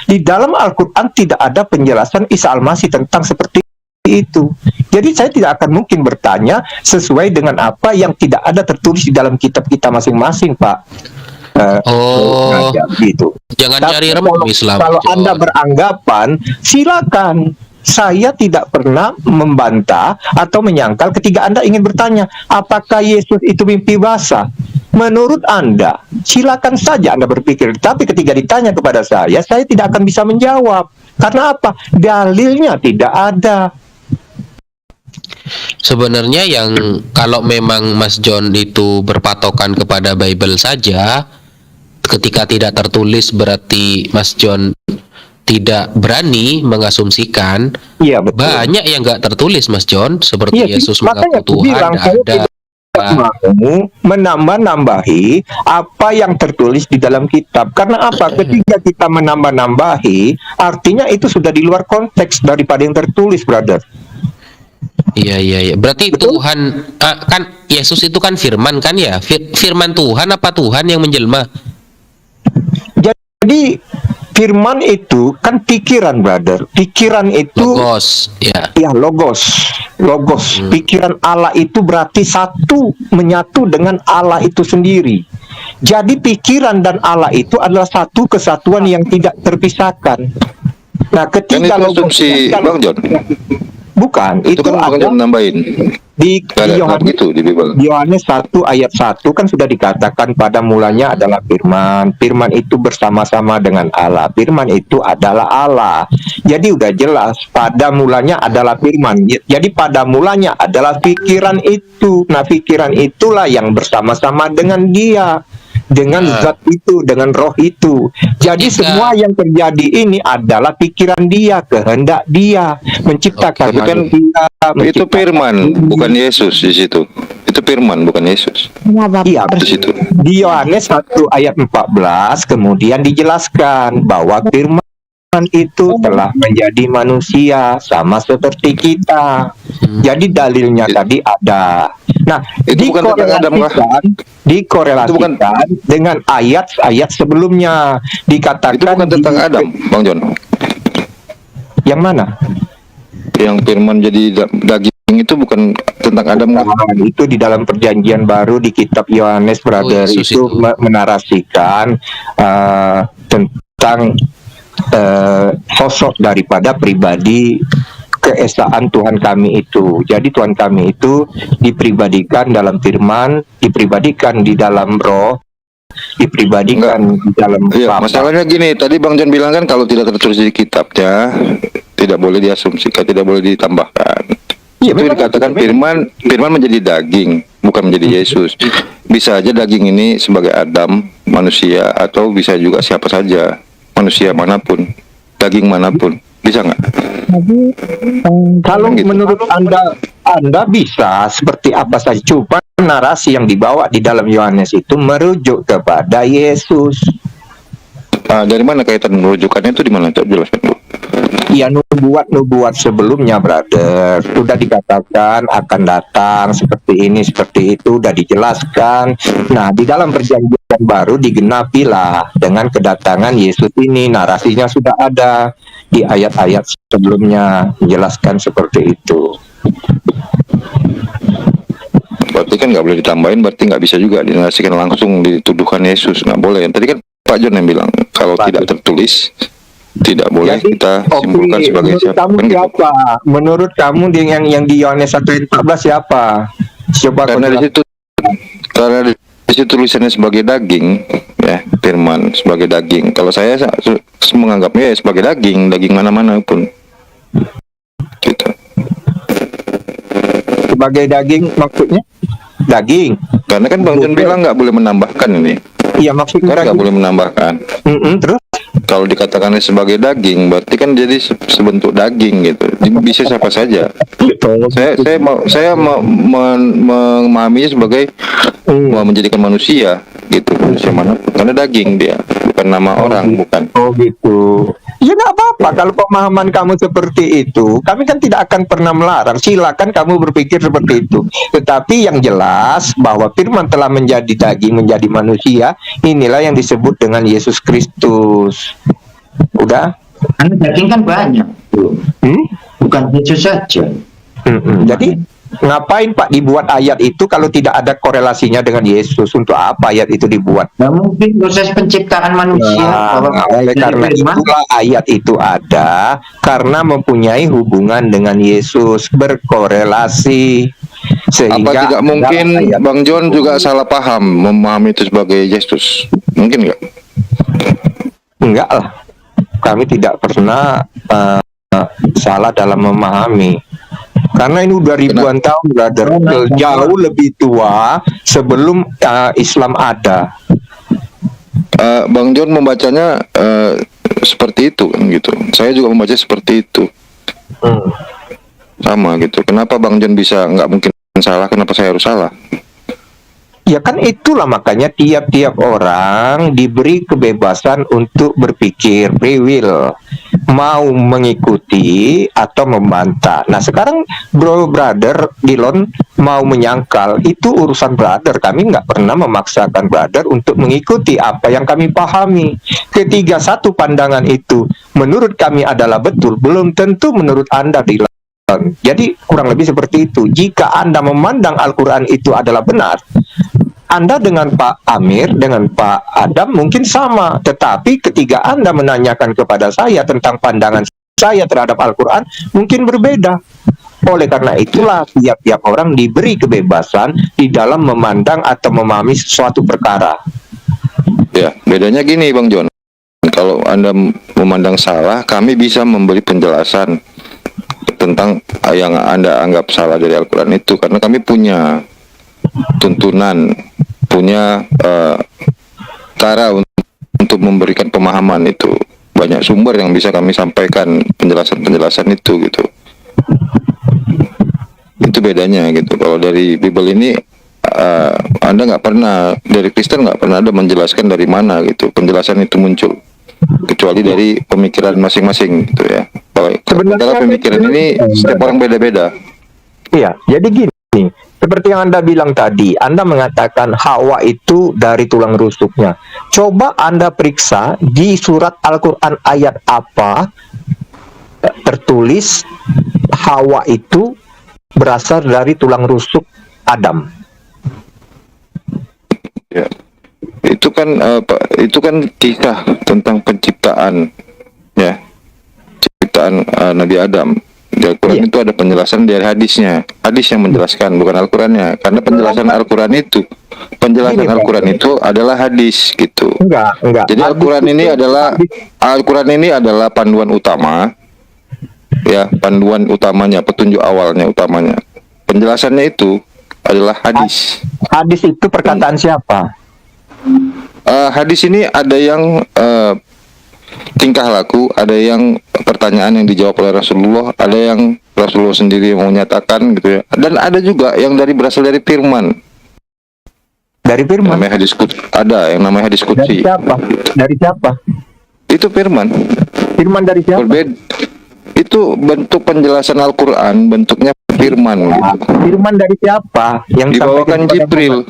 di dalam Al-Quran tidak ada penjelasan Isa Al-Masih tentang seperti itu. Jadi saya tidak akan mungkin bertanya sesuai dengan apa yang tidak ada tertulis di dalam kitab kita masing-masing, Pak. Gitu. Jangan Tapi cari remeh Islam. Kalau Anda beranggapan, silakan. Saya tidak pernah membantah atau menyangkal ketika Anda ingin bertanya, apakah Yesus itu mimpi basah? Menurut Anda, silakan saja Anda berpikir. Tapi ketika ditanya kepada saya tidak akan bisa menjawab. Karena apa? Dalilnya tidak ada. Sebenarnya yang kalau memang Mas John itu berpatokan kepada Bible saja, ketika tidak tertulis berarti Mas John tidak berani mengasumsikan. Iya, betul. Banyak yang nggak tertulis, Mas John, seperti Iya, Yesus makanya mengaku Tuhan ada. Mau menambah-nambahi apa yang tertulis di dalam kitab. Karena apa? Ketika kita menambah-nambahi, artinya itu sudah di luar konteks daripada yang tertulis, brother. Iya. Berarti Betul? Tuhan kan Yesus itu kan firman kan ya? Firman Tuhan apa Tuhan yang menjelma? Jadi firman itu kan pikiran, brother. Pikiran itu Logos, ya. Ya, logos. Pikiran Allah itu berarti satu, menyatu dengan Allah itu sendiri. Jadi pikiran dan Allah itu adalah satu kesatuan yang tidak terpisahkan. Nah, ketika kan itu asumsi Bang John. Bukan, itu kan Bang John nambahin. Di Yohanes gitu di Bible. Yohanes 1 ayat 1 kan sudah dikatakan pada mulanya adalah firman. Firman itu bersama-sama dengan Allah. Firman itu adalah Allah. Jadi udah jelas pada mulanya adalah firman. Jadi pada mulanya adalah pikiran itu. Nah, pikiran itulah yang bersama-sama dengan Dia, dengan zat itu, dengan roh itu. Jadi semua yang terjadi ini adalah pikiran Dia, kehendak Dia menciptakan manusia. Itu firman, bukan Yesus di situ. Itu firman, bukan Yesus. Iya, di situ. Di Yohanes 1 ayat 14 kemudian dijelaskan bahwa firman itu telah menjadi manusia sama seperti kita. Jadi dalilnya tadi ada. Nah, itu bukan tentang Adam, dikorelasikan dengan ayat-ayat sebelumnya dikatakan. Itu bukan tentang Adam, Bang John. Yang mana? Yang firman jadi daging itu bukan tentang Adam. Itu di dalam perjanjian baru di kitab Yohanes, brother. Itu menarasikan tentang sosok daripada pribadi keesaan Tuhan kami itu. Jadi Tuhan kami itu dipribadikan dalam firman, dipribadikan di dalam roh, dipribadikan di dalam Bapa. Masalahnya gini, tadi Bang John bilang kan kalau tidak tertulis di kitabnya tidak boleh diasumsikan, tidak boleh ditambahkan. Itu dikatakan firman menjadi daging, bukan menjadi Yesus. Bisa aja daging ini sebagai Adam, manusia, atau bisa juga siapa saja, manusia manapun, daging manapun. Bisa nggak? Kalau menurut Anda bisa seperti apa saja. Cuma narasi yang dibawa di dalam Yohanes itu merujuk kepada Yesus. Dari mana kaitan merujukannya itu di mana? Jelaskan dulu. Ya, nubuat sebelumnya, brother, sudah dikatakan akan datang seperti ini, seperti itu, sudah dijelaskan. Nah, di dalam perjanjian baru digenapilah dengan kedatangan Yesus ini. Narasinya sudah ada di ayat-ayat sebelumnya, menjelaskan seperti itu. Berarti kan nggak boleh ditambahin, berarti nggak bisa juga dinarasikan langsung dituduhkan Yesus, nggak boleh. Tadi kan Pak John yang bilang kalau tidak tertulis tidak boleh. Jadi, kita simpulkan sebagai menurut siapa. Kamu siapa? Menurut kamu yang di Yohanes 1:14 siapa? Coba karena di situ tulisannya sebagai daging, ya, firman sebagai daging. Kalau saya menganggapnya ya sebagai daging mana-mana pun. Gitu. Sebagai daging maksudnya? Daging. Karena kan Bang John bilang nggak boleh menambahkan ini. Iya, maksudnya kan nggak boleh menambahkan. Terus? Kalau dikatakannya sebagai daging, berarti kan jadi sebentuk daging gitu. Bisa siapa saja. Saya mau memahaminya sebagai menjadikan manusia gitu, manusia mana? Karena daging dia, bukan nama orang, bukan. Oh gitu. Ya nggak apa-apa kalau pemahaman kamu seperti itu. Kami kan tidak akan pernah melarang. Silakan kamu berpikir seperti itu. Tetapi yang jelas bahwa firman telah menjadi daging, menjadi manusia. Inilah yang disebut dengan Yesus Kristus. Udah. Karena daging kan banyak, tuh. Hmm? Bukan Yesus saja. Jadi ngapain Pak dibuat ayat itu kalau tidak ada korelasinya dengan Yesus? Untuk apa ayat itu dibuat? Nah, mungkin proses penciptaan manusia. Kalau Oleh dari karena firman, itulah ayat itu ada karena mempunyai hubungan dengan Yesus, berkorelasi. Apa Sehingga tidak mungkin ayat Bang John juga salah paham memahami itu sebagai Yesus? Mungkin nggak? enggak lah. Kami tidak pernah salah dalam memahami. Karena ini udah ribuan tahun, brother. Jauh lebih tua sebelum Islam ada. Bang John membacanya seperti itu kan gitu. Saya juga membaca seperti itu. Sama gitu. Kenapa Bang John bisa nggak mungkin salah? Kenapa saya harus salah? Ya kan itulah makanya tiap-tiap orang diberi kebebasan untuk berpikir, free will, mau mengikuti atau membantah. Nah sekarang brother Dilon mau menyangkal, itu urusan brother. Kami nggak pernah memaksakan brother untuk mengikuti apa yang kami pahami. Ketiga satu pandangan itu menurut kami adalah betul, belum tentu menurut Anda Dilon. Jadi kurang lebih seperti itu. Jika Anda memandang Al-Quran itu adalah benar, Anda dengan Pak Amir, dengan Pak Adam mungkin sama. Tetapi ketika Anda menanyakan kepada saya tentang pandangan saya terhadap Al-Quran, mungkin berbeda. Oleh karena itulah tiap-tiap orang diberi kebebasan di dalam memandang atau memahami suatu perkara. Ya, bedanya gini Bang John. Kalau Anda memandang salah, kami bisa memberi penjelasan tentang yang Anda anggap salah dari Al-Quran itu, karena kami punya tuntunan, punya cara untuk memberikan pemahaman itu. Banyak sumber yang bisa kami sampaikan penjelasan-penjelasan itu gitu. Itu bedanya gitu. Kalau dari Bible ini Anda nggak pernah, dari Kristen nggak pernah ada menjelaskan dari mana gitu penjelasan itu muncul, kecuali dari pemikiran masing-masing gitu ya. Kalau pemikiran ini setiap orang beda-beda. Iya, jadi gini, seperti yang Anda bilang tadi, Anda mengatakan Hawa itu dari tulang rusuknya. Coba Anda periksa di surat Al-Quran ayat apa tertulis Hawa itu berasal dari tulang rusuk Adam. Ya. Itu kan kisah tentang penciptaan, ya, ciptaan Nabi Adam. Di Al-Quran itu ada penjelasan dari hadisnya, hadis yang menjelaskan, bukan Al-Qurannya. Karena penjelasan Al-Quran itu, adalah hadis gitu. Enggak. Jadi Al-Quran ini adalah panduan utama, ya, panduan utamanya, petunjuk awalnya utamanya. Penjelasannya itu adalah hadis. Hadis itu perkataan siapa? Hadis ini ada yang tingkah laku, ada yang pertanyaan yang dijawab oleh Rasulullah, ada yang Rasulullah sendiri yang menyatakan gitu ya, dan ada juga yang berasal dari firman. Dari firman. Namanya hadis ada yang namanya hadis qudsi. Dari siapa? Itu firman. Firman dari siapa? Berbeda. Itu bentuk penjelasan Al-Quran, bentuknya firman gitu. Firman dari siapa? Yang dibawakan Jibril.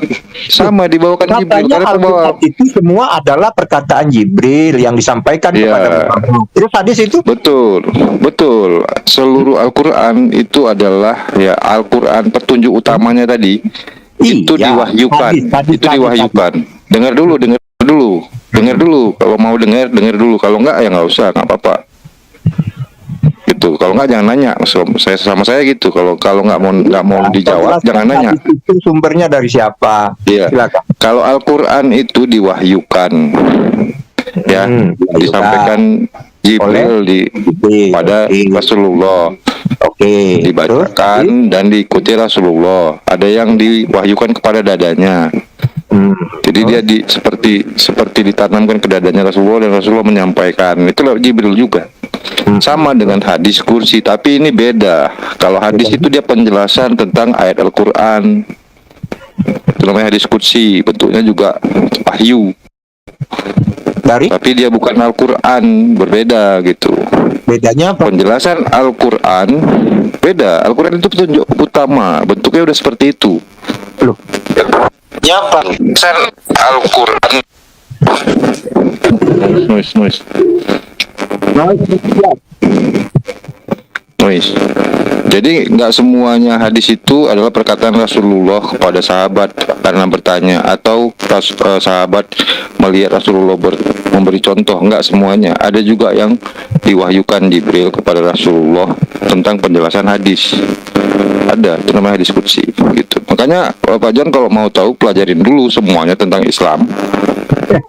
Sama dibawakan Jibril. Katanya Al-Quran itu semua adalah perkataan Jibril yang disampaikan kepada Muhammad. Terus hadis itu? Betul. Seluruh Al-Quran itu adalah ya Al-Quran, petunjuk utamanya tadi. Itu diwahyukan. Itu diwahyukan. Dengar dulu. Kalau mau dengar dulu. Kalau enggak ya nggak usah, nggak apa-apa. Gitu. Kalau nggak jangan nanya. Sama saya gitu. Kalau nggak mau dijawab jangan nanya. Itu sumbernya dari siapa? Iya. Kalau Al-Quran itu diwahyukan, ya, disampaikan Jibril pada Rasulullah. Oke. Dibacakan dan diikuti Rasulullah. Ada yang diwahyukan kepada dadanya. Jadi dia seperti ditanamkan ke dadanya Rasulullah, dan Rasulullah menyampaikan. Itulah Jibril juga. Sama dengan hadis kursi, tapi ini beda. Kalau hadis itu dia penjelasan tentang ayat Al-Quran. Itu namanya hadis kursi, bentuknya juga wahyu. Tapi dia bukan Al-Quran, berbeda gitu. Bedanya apa? Penjelasan Al-Quran beda. Al-Quran itu petunjuk utama, bentuknya udah seperti itu. Loh. Nyapa Al-Quran. Noise. Wis. Jadi nggak semuanya hadis itu adalah perkataan Rasulullah kepada sahabat karena bertanya, atau sahabat melihat Rasulullah memberi contoh. Nggak semuanya. Ada juga yang diwahyukan Jibril kepada Rasulullah tentang penjelasan hadis. Ada, itu namanya hadis qudsi gitu. Makanya Pak John kalau mau tahu, pelajarin dulu semuanya tentang Islam,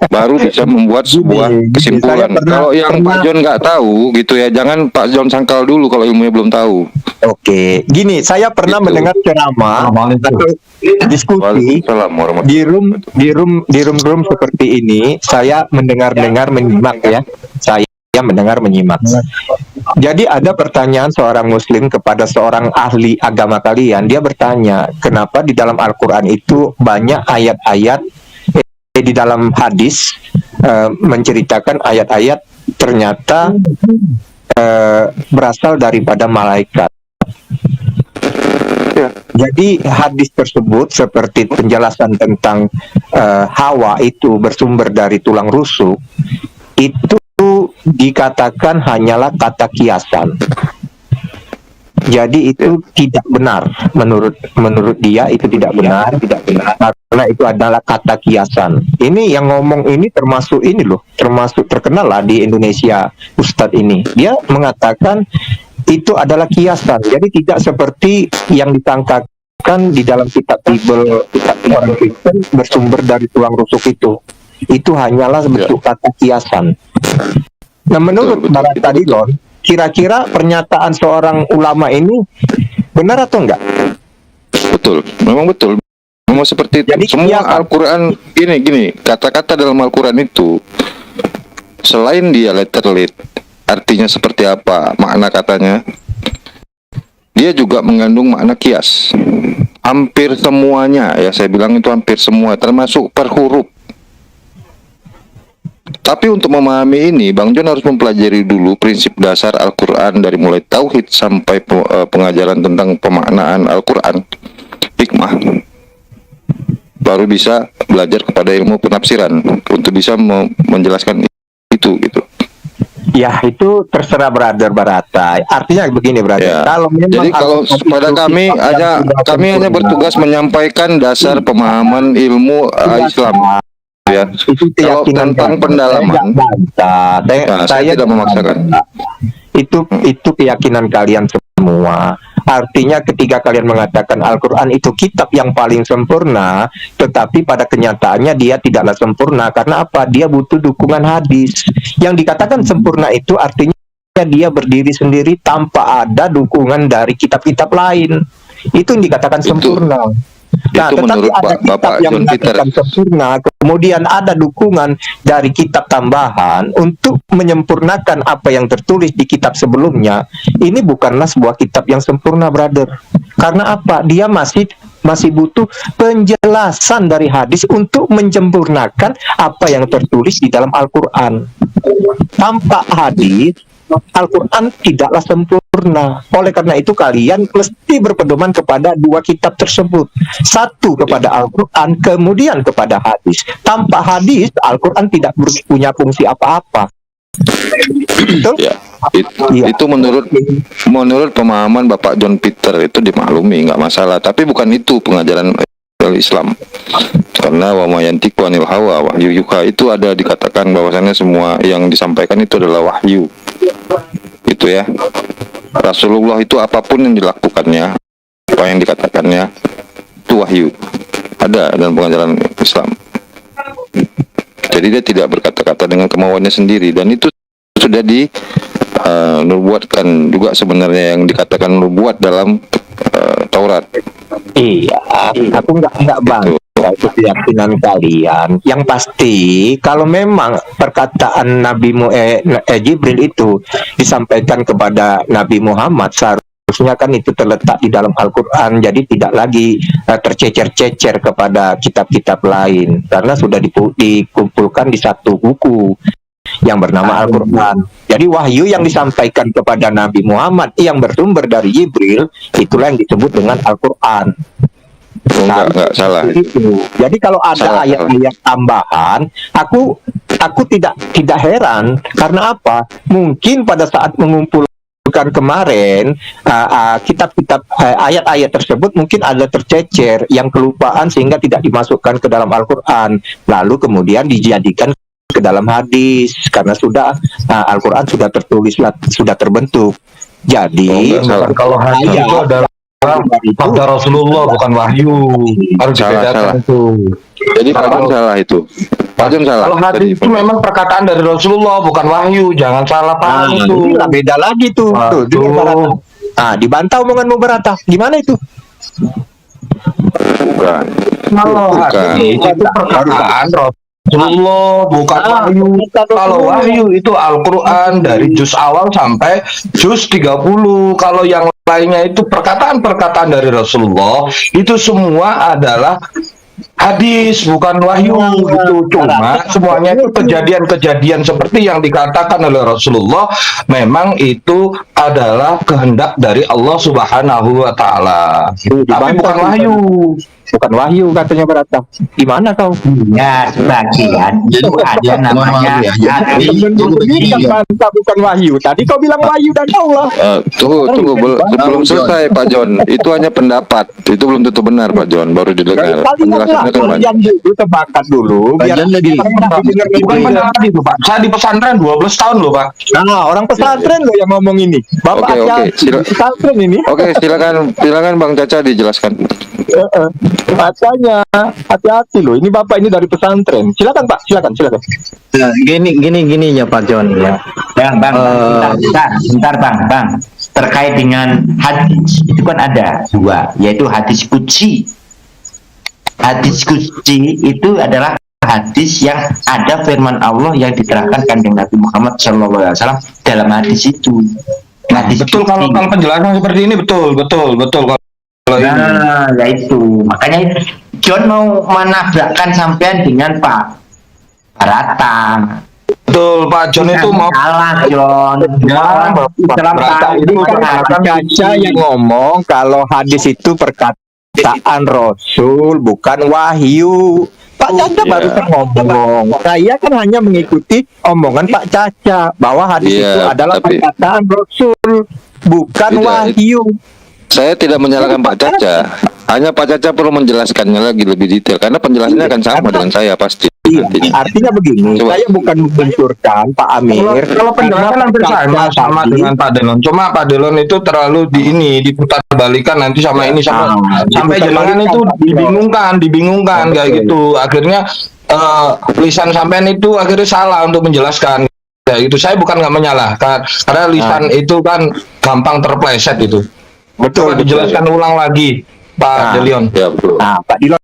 baru bisa membuat sebuah kesimpulan. Kalau yang Pak John nggak tahu gitu ya, jangan Pak John sangkal dulu kalau ilmunya belum tahu. Oke, gini, saya pernah Gitu. mendengar ceramah atau diskusi di room seperti ini. Saya menyimak ya. Saya menyimak. Jadi ada pertanyaan seorang muslim kepada seorang ahli agama kalian. Dia bertanya, kenapa di dalam Al-Quran itu banyak ayat-ayat, di dalam hadis menceritakan ayat-ayat ternyata berasal daripada malaikat. Jadi hadis tersebut seperti penjelasan tentang Hawa itu bersumber dari tulang rusuk, itu dikatakan hanyalah kata kiasan. Jadi itu tidak benar, menurut dia itu tidak benar karena itu adalah kata kiasan. Ini yang ngomong ini termasuk terkenal lah di Indonesia, Ustadz ini. Dia mengatakan itu adalah kiasan. Jadi tidak seperti yang disangkakan di dalam kitab Bible, kitab orang Kristen bersumber dari tulang rusuk itu. Itu hanyalah bentuk kata kiasan. Nah, menurut Barat Tadilon, kira-kira pernyataan seorang ulama ini benar atau enggak? Betul, memang betul. Memang seperti itu. Jadi, Semua Al-Quran gini, kata-kata dalam Al-Quran itu selain dia letterlet, artinya seperti apa makna katanya, dia juga mengandung makna kias. Hampir semuanya, ya saya bilang itu hampir semua, termasuk per huruf. Tapi untuk memahami ini, Bang John harus mempelajari dulu prinsip dasar Al-Quran dari mulai tauhid sampai pengajaran tentang pemaknaan Al-Quran, hikmah. Baru bisa belajar kepada ilmu penafsiran untuk bisa menjelaskan itu gitu. Ya, itu terserah brother Barata. Artinya begini, brother. Ya. Kalau memang Jadi kalau pada kami hanya bertugas menyampaikan dasar pemahaman ilmu Islam. Ya. itu Kalau keyakinan tentang kalian. pendalaman, Saya tidak memaksakan. Itu keyakinan kalian semua. Artinya ketika kalian mengatakan Al-Quran itu kitab yang paling sempurna, tetapi pada kenyataannya dia tidaklah sempurna. Karena apa? Dia butuh dukungan hadis. Yang dikatakan sempurna itu artinya dia berdiri sendiri tanpa ada dukungan dari kitab-kitab lain. Itu yang dikatakan sempurna. Nah, itu tetapi menurut ada kitab Bapak yang John Peter. mengatakan sempurna, kemudian ada dukungan dari kitab tambahan untuk menyempurnakan apa yang tertulis di kitab sebelumnya. Ini bukanlah sebuah kitab yang sempurna, brother. Karena apa? Dia masih butuh penjelasan dari hadis untuk menyempurnakan apa yang tertulis di dalam Al-Quran. Tanpa hadis, Al-Quran tidaklah sempurna. Oleh karena itu kalian mesti berpedoman kepada dua kitab tersebut. Satu kepada Al-Quran, kemudian kepada hadis. Tanpa hadis, Al-Quran tidak punya fungsi apa-apa. Betul? Ya, Iya. itu menurut pemahaman Bapak John Peter itu dimaklumi, nggak masalah. Tapi bukan itu pengajaran Islam. Karena wa ma yantiqu anil hawa wahyu yuha, itu ada dikatakan bahwasannya semua yang disampaikan itu adalah wahyu. Itu ya. Rasulullah itu apapun yang dilakukannya, apa yang dikatakannya itu wahyu. Ada dalam pengajaran Islam. Jadi dia tidak berkata-kata dengan kemauannya sendiri, dan itu sudah dinubuatkan juga sebenarnya yang dikatakan nubuat dalam Taurat. Iya, aku nggak bangga itu keyakinan kalian. Yang pasti, kalau memang perkataan Jibril itu disampaikan kepada Nabi Muhammad, seharusnya kan itu terletak di dalam Al-Quran, jadi tidak lagi tercecer-cecer kepada kitab-kitab lain, karena sudah dikumpulkan di satu buku yang bernama Al-Quran. Jadi wahyu yang disampaikan kepada Nabi Muhammad yang bersumber dari Jibril, itulah yang disebut dengan Al-Quran. Enggak salah. Itu. Jadi kalau ada Salah, ayat-ayat tambahan, aku tidak heran karena apa? Mungkin pada saat mengumpulkan kemarin kitab-kitab ayat-ayat tersebut mungkin ada tercecer yang kelupaan sehingga tidak dimasukkan ke dalam Al-Qur'an. Lalu kemudian dijadikan ke dalam hadis karena sudah Al-Qur'an sudah tertulis, sudah terbentuk. Jadi enggak salah. Kalau hadis itu adalah sabda Rasulullah, bukan wahyu. Harus dibedakan itu. Jadi Pak John salah itu. Pak John salah. Kalau hadis Tadi. itu memang perkataan dari Rasulullah, bukan wahyu. Jangan salah paham itu. inilah beda lagi tuh. Tuh, dia Waduh. Barata. Dibantah omonganmu Barata. Gimana itu? Bukan. Kalau Bukan. hadis itu perkataan Rasulullah, bukan wahyu. Kalau wahyu itu Al-Quran dari juz awal sampai juz 30. Kalau yang lainnya itu perkataan-perkataan dari Rasulullah, itu semua adalah hadis, bukan wahyu gitu. Cuma semuanya itu kejadian-kejadian seperti yang dikatakan oleh Rasulullah, memang itu adalah kehendak dari Allah Subhanahu wa taala. Tapi bukan wahyu. Bukan wahyu katanya Barata. Gimana kau? Ya, sebagian itu ada namanya hadis Ini kan bantah bukan wahyu. Tadi kau bilang wahyu dan Allah. Tunggu, belum selesai Pak John. Itu hanya pendapat. Itu belum tentu benar Pak John. Baru didengar. Penjelasannya kan banyak. Kalian dulu sepakat dulu. Biar lagi. Bukan pendapat itu, Pak. Saya di pesantren 12 tahun loh, Pak. Nah, orang pesantren loh yang ngomong ini. Bapak Oke, hati-hati. Pesantren ini. Oke, silakan Bang Caca dijelaskan. Makanya hati-hati loh. Ini Bapak ini dari pesantren. Silakan Pak, silakan. Nah, gini ya Pak John ya. Bang, bentar Bang. Terkait dengan hadis itu kan ada dua, yaitu hadis qudsi. Hadis qudsi itu adalah hadis yang ada firman Allah yang diterangkan kanjeng Nabi Muhammad SAW dalam hadis itu. Hadis Betul, kalau qudsi. penjelasan seperti ini betul. Kalau ini. Nah, ya itu. Makanya John mau menabrakkan sampean dengan Pak Barata. Betul, Pak John itu mau salah John. Ya, Dalam Barata tahu itu itu kan Caca yang ngomong kalau hadis itu perkataan Rasul bukan wahyu. Pak Caca Iya. barusan ngomong. Saya kan hanya mengikuti omongan Pak Caca bahwa hadis Iya, itu adalah tapi- perkataan Rasul bukan Tidak, wahyu. Saya tidak menyalahkan Pak Caca. Hanya Pak Caca perlu menjelaskannya lagi lebih detail karena penjelasannya akan sama dengan saya pasti. Iya, nantinya. artinya begini, Coba. saya bukan membenturkan Pak Amir. kalau penjelasan hampir sama dengan Pak Delon. Cuma Pak Delon itu terlalu diputar balikan nanti sama ini sampai jenengan itu dibingungkan kayak gitu. Akhirnya lisan sampean itu akhirnya salah untuk menjelaskan. Ya itu saya bukan nggak menyalahkan karena lisan itu kan gampang terpleset itu. Betul, Coba dijelaskan ulang lagi Pak Delion. Ya, betul. Nah, Pak Dilon,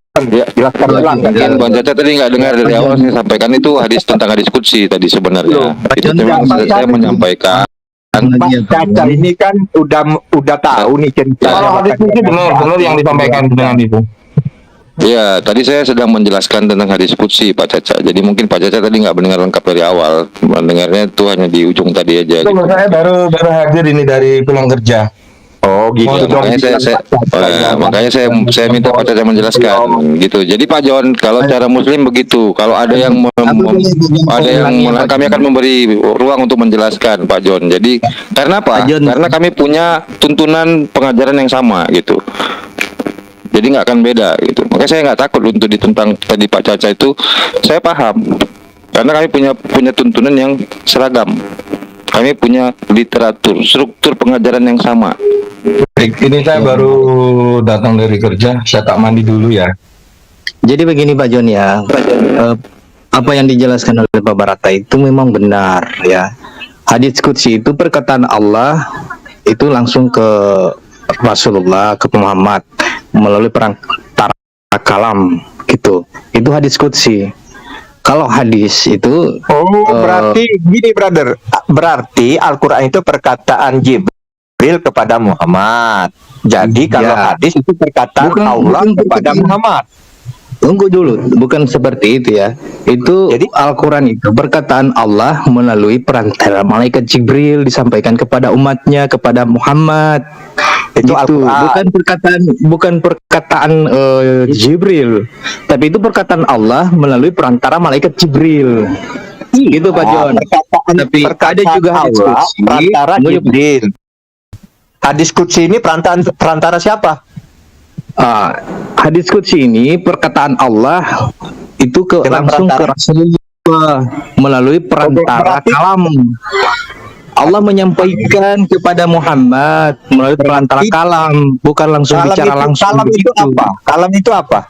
jelaskan ulang. Dan Bang Caca tadi nggak dengar dari awal saya sampaikan itu hadis tentang hadis qudsi tadi sebenarnya. Itu memang saya menyampaikan. Pak Caca ini kan udah tahu nih cerita. Kalau hadis itu benar yang disampaikan dengan itu. Ya, tadi saya sedang menjelaskan tentang hadis qudsi Pak Caca. Jadi mungkin Pak Caca tadi nggak mendengar lengkap dari awal. Mendengarnya itu hanya di ujung tadi aja. Itu saya baru hadir ini dari pulang kerja. Oh gitu. Ya, makanya saya minta Pak Caca menjelaskan gitu. Jadi Pak John, kalau cara Muslim begitu, kalau ada yang kami akan memberi ruang untuk menjelaskan Pak John. Jadi karena apa? Pak John. Karena kami punya tuntunan pengajaran yang sama gitu. Jadi nggak akan beda gitu. Makanya saya nggak takut untuk ditentang tadi Pak Caca itu. Saya paham karena kami punya tuntunan yang seragam. Kami punya literatur, struktur pengajaran yang sama. Baik, ini saya baru datang dari kerja, saya tak mandi dulu ya. Jadi begini Pak John ya, apa yang dijelaskan oleh Pak Barata itu memang benar ya. Hadits qudsi itu perkataan Allah itu langsung ke Rasulullah, ke Muhammad melalui perantara kalam gitu. Itu hadits qudsi. Kalau hadis itu Berarti gini brother, berarti Al-Quran itu perkataan Jibril kepada Muhammad. Jadi kalau Ya. hadis itu perkataan Bukan- Allah bukan kepada begitu. Muhammad. tunggu dulu, bukan seperti itu ya. Itu Jadi- Al-Quran itu perkataan Allah melalui perantara malaikat Jibril disampaikan kepada umatnya, kepada Muhammad. Itu Gitu. Al-Quran. Bukan perkataan Jibril, tapi itu perkataan Allah melalui perantara malaikat Jibril. Gitu Pak John. Tapi ada juga hadis Allah qudsi perantara melalui- Jibril. Hadis qudsi ini perantara siapa? Hadis qudsi ini perkataan Allah itu Dengan langsung ke perantara- Rasulullah melalui perantara Berarti- kalam. Allah menyampaikan kepada Muhammad melalui perantara kalam, bukan langsung bicara langsung. Kalam itu begitu. apa? Kalam itu apa?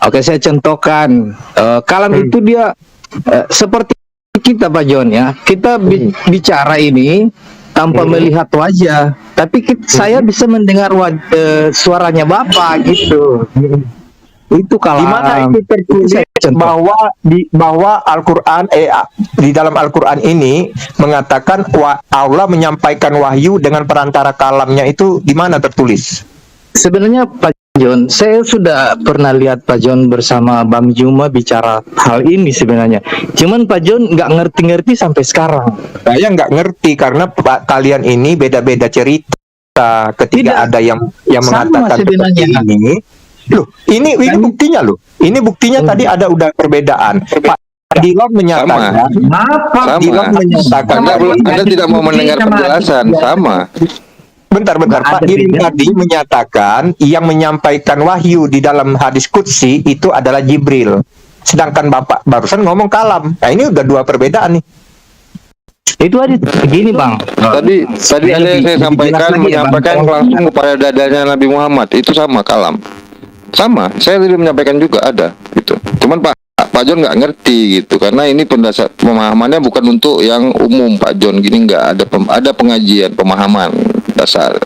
Oke, saya contohkan. Kalam itu dia seperti kita Pak John ya. Kita bicara ini tanpa melihat wajah, tapi saya bisa mendengar suaranya Bapak gitu. Itu kalam. Di mana itu tertulis Saya contoh. bahwa Al-Qur'an di dalam Al-Qur'an ini mengatakan Allah menyampaikan wahyu dengan perantara kalamnya, itu di mana tertulis? Sebenarnya Pak John, saya sudah pernah lihat Pak John bersama Bang Juma bicara hal ini sebenarnya. Cuman Pak John nggak ngerti-ngerti sampai sekarang. Saya nggak ngerti karena kalian ini beda-beda cerita. Ketika Tidak. ada yang Sama mengatakan sebenarnya. seperti ini. Loh, ini buktinya loh. Ini buktinya tadi ada udah perbedaan. Pak Dilon menyatakan, Sama. Dilon menyatakan, Anda tidak mau mendengar penjelasan. Sama. bentar, Pak Dilon tadi menyatakan yang menyampaikan wahyu di dalam hadis qudsi itu adalah Jibril. Sedangkan Bapak barusan ngomong kalam. Nah, ini udah dua perbedaan nih. Itu ada begini Bang. Tadi ada yang saya sampaikan, menyampaikan langsung kepada dadanya Nabi Muhammad, itu sama kalam. Sama, saya tadi menyampaikan juga ada gitu. Cuman Pak John nggak ngerti gitu, karena ini pendasar pemahamannya bukan untuk yang umum. Pak John gini nggak ada pengajian pemahaman dasar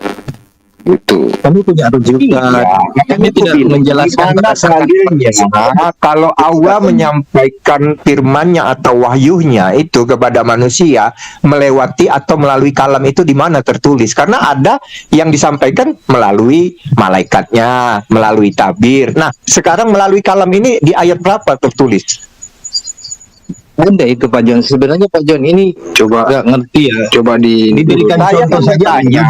gitu. Kami punya rujukan. Kami tidak menjelaskan Gimana dalilnya kalau Allah menyampaikan firman-Nya atau wahyunya itu kepada manusia melewati atau melalui kalam, itu di mana tertulis? Karena ada yang disampaikan melalui malaikatnya, melalui tabir. Nah, sekarang melalui kalam ini di ayat berapa tertulis? Ada itu Pak John. Sebenarnya Pak John ini Coba nggak ngerti ya. coba Diberikan Saya contoh saja. tanya,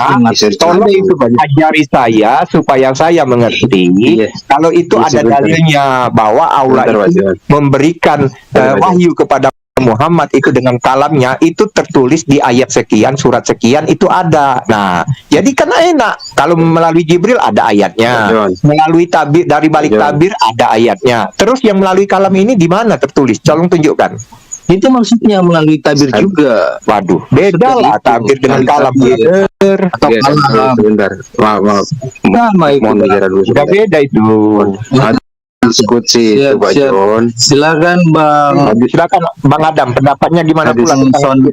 tolong itu Pak John. ajari saya supaya saya mengerti. Iya. Kalau itu Iya, ada sebentar. dalilnya bahwa Allah Sebentar, Pak itu John. memberikan Sebentar, Pak wahyu kepada Muhammad itu dengan kalamnya, itu tertulis di ayat sekian, surat sekian, itu ada. Nah, jadi kan enak kalau melalui Jibril ada ayatnya, Pak John. melalui tabir dari balik Pak John. tabir ada ayatnya. Terus yang melalui kalam ini di mana tertulis? Tolong tunjukkan. Itu maksudnya melalui tabir juga. Waduh, beda lah Itu. tabir dengan kalam. Atau Iya, kalam. sebentar. Maaf. Sama itu. Mohon bicara dulu. Udah beda itu. Hadis qudsi itu Pak Siap. John. Silakan Bang. Silakan Bang Adam, pendapatnya gimana Hadis pula tentang Son-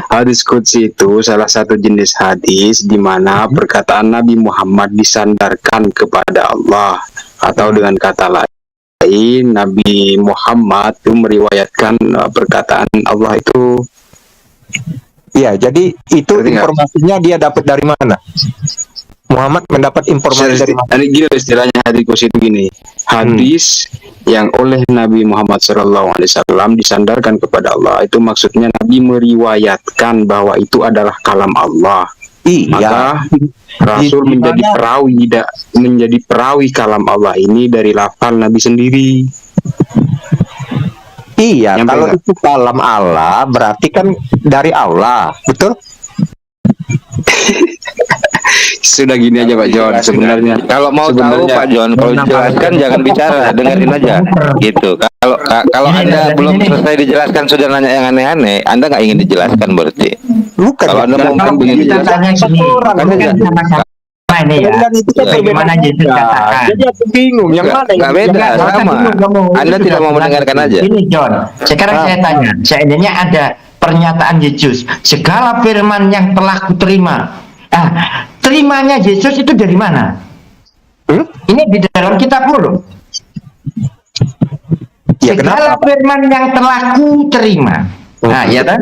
Hadis qudsi itu salah satu jenis hadis di mana perkataan Nabi Muhammad disandarkan kepada Allah, atau dengan kata lain Nabi Muhammad itu meriwayatkan perkataan Allah itu. Iya, jadi itu Ngerti nggak? informasinya dia dapat dari mana? Muhammad mendapat informasi dari mana? Ada gini istilahnya hadis qudsi itu gini. Hadis yang oleh Nabi Muhammad SAW disandarkan kepada Allah, itu maksudnya Nabi meriwayatkan bahwa itu adalah kalam Allah. Iya. Maka Rasul Di menjadi mana? perawi kalam Allah ini dari lafal Nabi sendiri. Iya, Nyampe kalau nggak? itu kalam Allah berarti kan dari Allah, betul? Sudah gini aja Pak John, sebenarnya Kalau mau tahu Sebenarnya- Pak John, kalau dijelaskan jangan bicara, dengerin aja. Gitu. Kalau Anda belum selesai dijelaskan sudah nanya yang aneh-aneh, Anda nggak ingin dijelaskan berarti. Bukan. Kalau Anda mau Kalau begini kita tanya gini, orang kan aja. sama-sama ini ya. Dan itu kan Bagaimana berbeda. Yesus katakan? Jadi aku bingung yang Nggak- mana nggak beda, Jangan, sama. jangan kamu. Anda Ini tidak mau sudah mendengarkan jelas. aja. Ini John, sekarang saya tanya, seandainya ada pernyataan Yesus, segala firman yang telah kuterima. Terimanya Yesus itu dari mana? Ini di dalam kitab loh. Ya, Segala kenapa? firman yang telah kuterima. Nah, ya kan?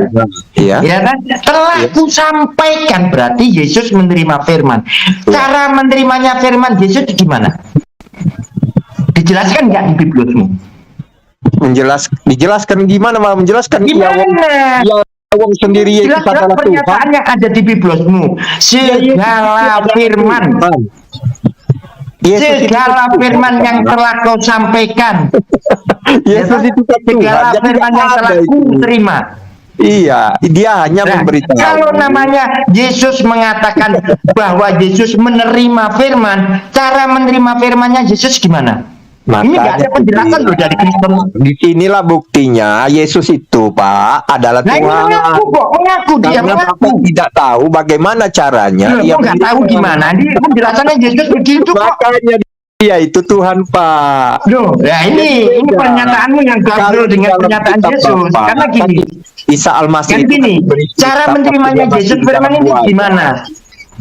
Iya. Ya kan? Telah kusampaikan, berarti Yesus menerima firman. Cara menerimanya firman Yesus itu gimana? Dijelaskan nggak di Biblusmu? Dijelaskan gimana malah menjelaskan? Gimana? Ya, Wong sendiri Yesus Jelas-jelas adalah Tuhan. pernyataan yang ada di biblosmu. Segala firman, Yesus itu segala kan firman Tuhan. yang telah kau sampaikan, Yesus itu kan Tuhan. segala Jadi firman yang ada telah itu. ku terima. Iya, dia hanya Nah, memberitahu. kalau namanya Yesus mengatakan bahwa Yesus menerima firman, cara menerima firmannya Yesus gimana? Ini nggak ada penjelasan loh dari Kristen. Disinilah buktinya Yesus itu Pak adalah Nah ini Tuhan. mengaku dia Karena mengaku. Bapak tidak tahu bagaimana caranya. Loh, Dia kok nggak tahu gimana? Dia penjelasannya Yesus begitu kok. Makanya dia itu Tuhan Pak. Loh, ya ini pernyataanmu yang gagal dengan dalam pernyataan kitab Yesus. Bapak, Karena gini, Isa Al-Masih kan itu gini, diberi cara kitab, menerimanya tapi dia Yesus masih firman dalam ini buaya. gimana?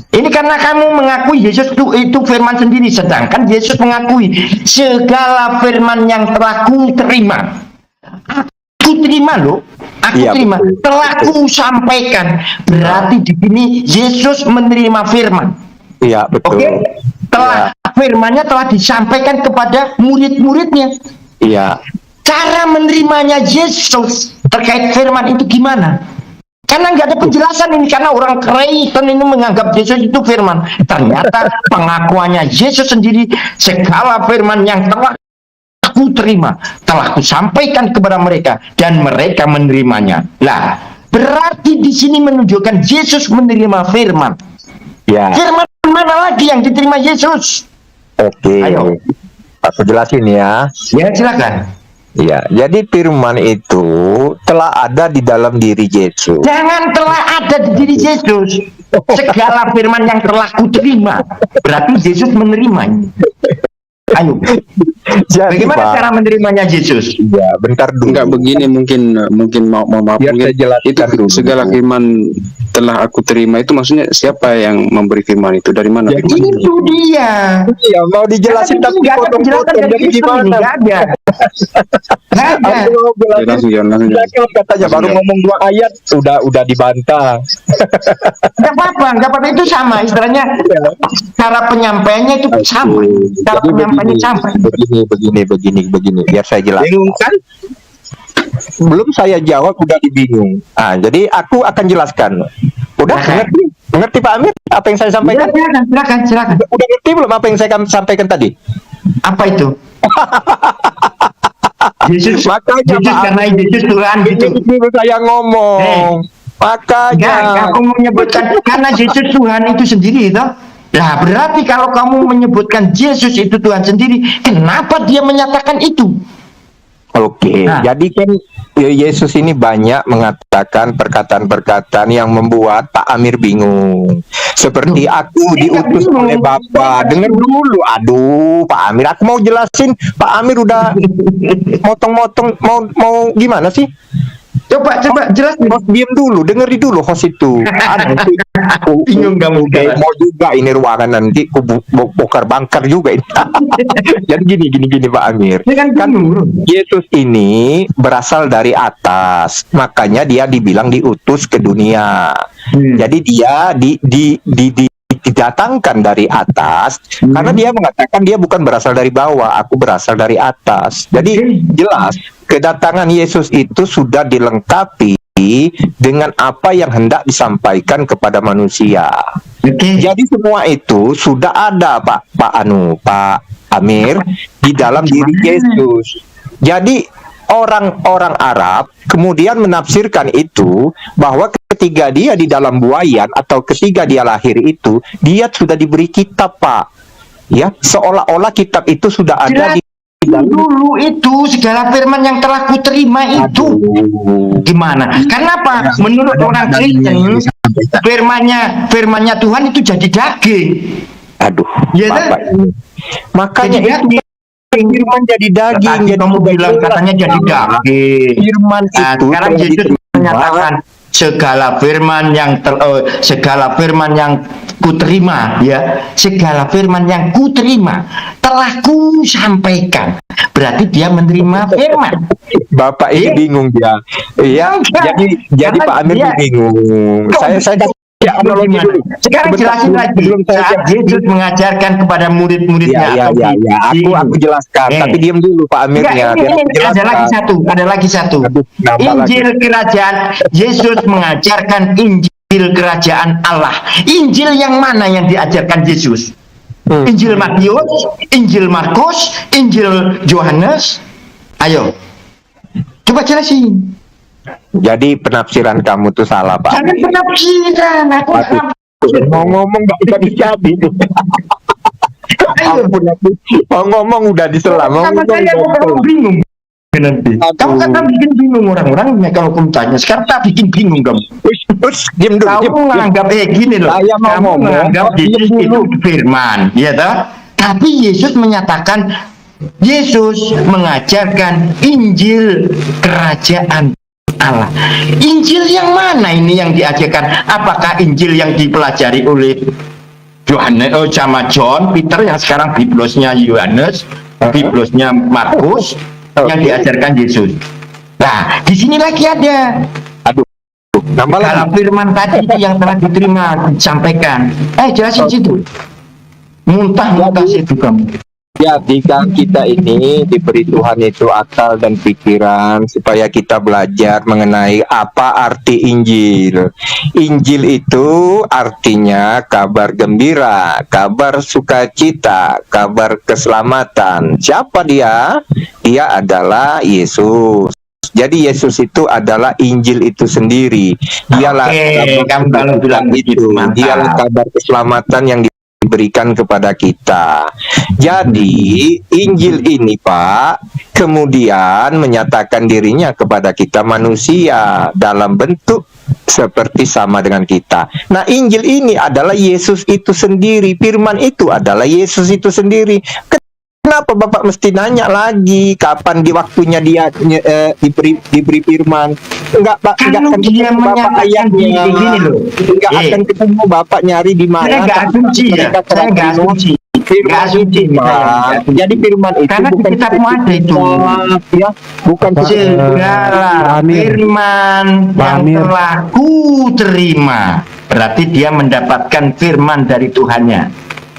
Ini karena kamu mengakui Yesus itu firman sendiri, sedangkan Yesus mengakui segala firman yang telah ku terima. Aku terima loh, aku Iya, terima, betul. telah ku sampaikan. Berarti di sini Yesus menerima firman. Iya betul. Oke, telah firmannya telah disampaikan kepada murid-muridnya. Iya. Cara menerimanya Yesus terkait firman itu gimana? Karena nggak ada penjelasan ini, karena orang Kristen ini menganggap Yesus itu firman. Ternyata pengakuannya Yesus sendiri, segala firman yang telah aku terima, telah aku sampaikan kepada mereka dan mereka menerimanya. Lah, berarti di sini menunjukkan Yesus menerima firman. Ya. Firman mana lagi yang diterima Yesus? Oke. Ayo. Aku jelasin ya. Ya silakan. Ya, jadi firman itu telah ada di dalam diri Yesus. Jangan telah ada di diri Yesus. Segala firman yang telah kuterima, berarti Yesus menerimanya. Ayo. Jadi, Bagaimana Pak, cara menerimanya Yesus? ya, bentar dulu. Enggak begini, mungkin mau maaf, Biar mungkin saya jelaskan itu dulu. segala firman telah aku terima itu maksudnya siapa yang memberi firman itu, dari mana Ya, firman itu? Itu dia. Iya, mau dijelasin tapi nggak ada penjelasan potong-potong dari jadi Kristen ini, gimana? nggak ada. Nggak ada. Aku mau Ya, jelasin. langsung jalan. Kan katanya baru ngomong 2 ayat udah dibantah. Nggak apa-apa itu sama. Istilahnya cara penyampaiannya itu sama. Cara Jadi penyampaiannya sama. begini. Biar saya jelaskan. Bingung kan? Belum saya jawab udah dibingung. Jadi aku akan jelaskan. Udah ngerti Pak Amir apa yang saya sampaikan? Silakan. Udah ngerti belum apa yang saya sampaikan tadi? Apa itu? Yesus, Makanya, Yesus Pak, karena Yesus Tuhan gitu. Dulu saya ngomong. Makanya. Kamu menyebutkan karena Yesus Tuhan itu sendiri itu. Nah, berarti kalau kamu menyebutkan Yesus itu Tuhan sendiri, kenapa dia menyatakan itu? Oke, Nah. jadi kan Yesus ini banyak mengatakan perkataan-perkataan yang membuat Pak Amir bingung. Seperti aku diutus oleh Bapa. Dengar dulu, aduh Pak Amir, aku mau jelasin. Pak Amir udah motong-motong, mau gimana sih? Coba jelasin. Host diam dulu, dengeri dulu host itu. Nanti Bingung kamu sekarang. mau juga ini ruangan nanti ku bongkar bangkar juga ini. Jadi gini Pak Amir. Ini kan Kan bingung, bro. Yesus ini berasal dari atas, makanya dia dibilang diutus ke dunia. Jadi dia didatangkan dari atas karena dia mengatakan dia bukan berasal dari bawah, aku berasal dari atas. Jadi jelas kedatangan Yesus itu sudah dilengkapi dengan apa yang hendak disampaikan kepada manusia. Oke. Jadi semua itu sudah ada Pak Amir di dalam diri Yesus. Jadi orang-orang Arab kemudian menafsirkan itu bahwa ketika dia di dalam buayan atau ketika dia lahir itu dia sudah diberi kitab Pak. Ya, seolah-olah kitab itu sudah ada di dalam. Dulu itu segala firman yang telah kuterima itu gimana? Kenapa? Menurut orang Kristen firmannya Tuhan itu jadi daging. Aduh, Iya, Bapak. Makanya Jadi itu firman jadi daging. Tadi Jadi kamu bilang jelas. katanya jadi daging. Firman Nah, itu sekarang telah Yesus diterima. menyatakan segala firman yang kuterima, ya, segala firman yang kuterima telah ku sampaikan. Berarti dia menerima firman. Bapak ini bingung dia. Iya, Enggak. jadi Karena Pak Amir dia- bingung. Saya kasih kasih analogi gimana? dulu. Sekarang Sebentar, jelasin lagi. sebelum saya Saat Yesus mengajarkan kepada murid-muridnya. Aku jelaskan, tapi diam dulu Pak Amir Enggak, ya. ini ada lagi satu. Aduh, kenapa Injil kerajaan, Yesus mengajarkan Injil kerajaan Allah. Injil yang mana yang diajarkan Yesus? Injil Matius, Injil Markus, Injil Yohanes. Ayo, coba jelasin. Jadi penafsiran kamu tuh salah Pak. Jangan penafsiran, aku Mau ngomong nggak jadi. Ampun, mau ngomong udah disela. Mau sama ngomong saya udah kamu disela. bingung nanti. Kamu kan bikin bingung orang-orang kalau kamu tanya. Sekarang tak bikin bingung kamu. Terus diam dulu. Kamu diam. menganggap gini loh. Saya mau Kamu ngomong. menganggap Yesus itu firman, ya toh? Tapi Yesus menyatakan, Yesus mengajarkan Injil kerajaan Allah. Injil yang mana ini yang diajarkan? Apakah Injil yang dipelajari oleh Yohanes, sama John, Peter yang sekarang biblosnya Yohanes, biblosnya Markus yang diajarkan Yesus? Nah, di sini lagi ada. Nambah lagi. Kalau firman tadi itu yang telah diterima disampaikan. Jelasin situ. Muntah-muntah situ kamu. Jadi kan kita ini diberi Tuhan itu akal dan pikiran supaya kita belajar mengenai apa arti Injil. Injil itu artinya kabar gembira, kabar sukacita, kabar keselamatan. Siapa dia? Dia adalah Yesus. Jadi Yesus itu adalah Injil itu sendiri. Dialah kamu kalau bilang begitu, dialah kabar keselamatan yang diberikan kepada kita. Jadi Injil ini Pak kemudian menyatakan dirinya kepada kita manusia dalam bentuk seperti sama dengan kita. Nah, Injil ini adalah Yesus itu sendiri, firman itu adalah Yesus itu sendiri. Kenapa Bapak mesti nanya lagi kapan di waktunya dia diberi firman? Enggak Pak, enggak akan dia ketemu Bapak ayatnya. Gini loh. Enggak akan ketemu Bapak nyari di mana. Saya enggak asumsi ya. Saya enggak asumsi. Enggak asumsi. Jadi firman itu karena bukan kitabmu ada itu. Ya, bukan segala firman yang telah ku terima. Berarti dia mendapatkan firman dari Tuhannya.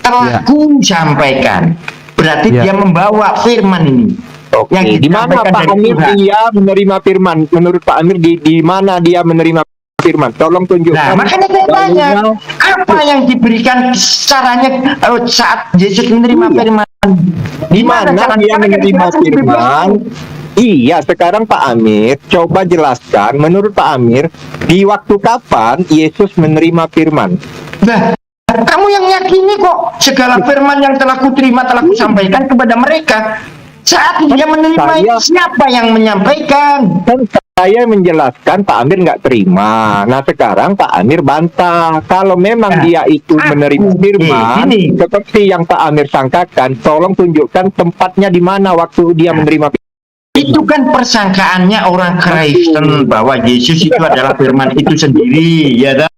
Telah ku sampaikan. Berarti dia membawa firman ini. Oke. Di mana Pak Amir dia menerima firman? Menurut Pak Amir di mana dia menerima firman? Tolong tunjukkan. Nah, makanya saya tanya, apa yang diberikan caranya saat Yesus menerima firman? Di mana dia menerima firman? Iya, sekarang Pak Amir coba jelaskan menurut Pak Amir di waktu kapan Yesus menerima firman? Nah, kamu yang yakini kok segala firman yang telah kuterima telah kusampaikan kepada mereka. Saat dia menerima itu siapa yang menyampaikan? Kan saya menjelaskan Pak Amir nggak terima. Nah sekarang Pak Amir bantah. Kalau memang dia itu menerima firman seperti yang Pak Amir sangkakan, tolong tunjukkan tempatnya di mana waktu dia menerima firman. Itu kan persangkaannya orang Kristen bahwa Yesus itu adalah firman itu sendiri, ya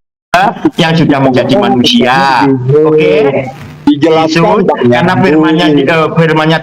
yang sudah menjadi manusia. Oke. Dijelaskan karena firmannya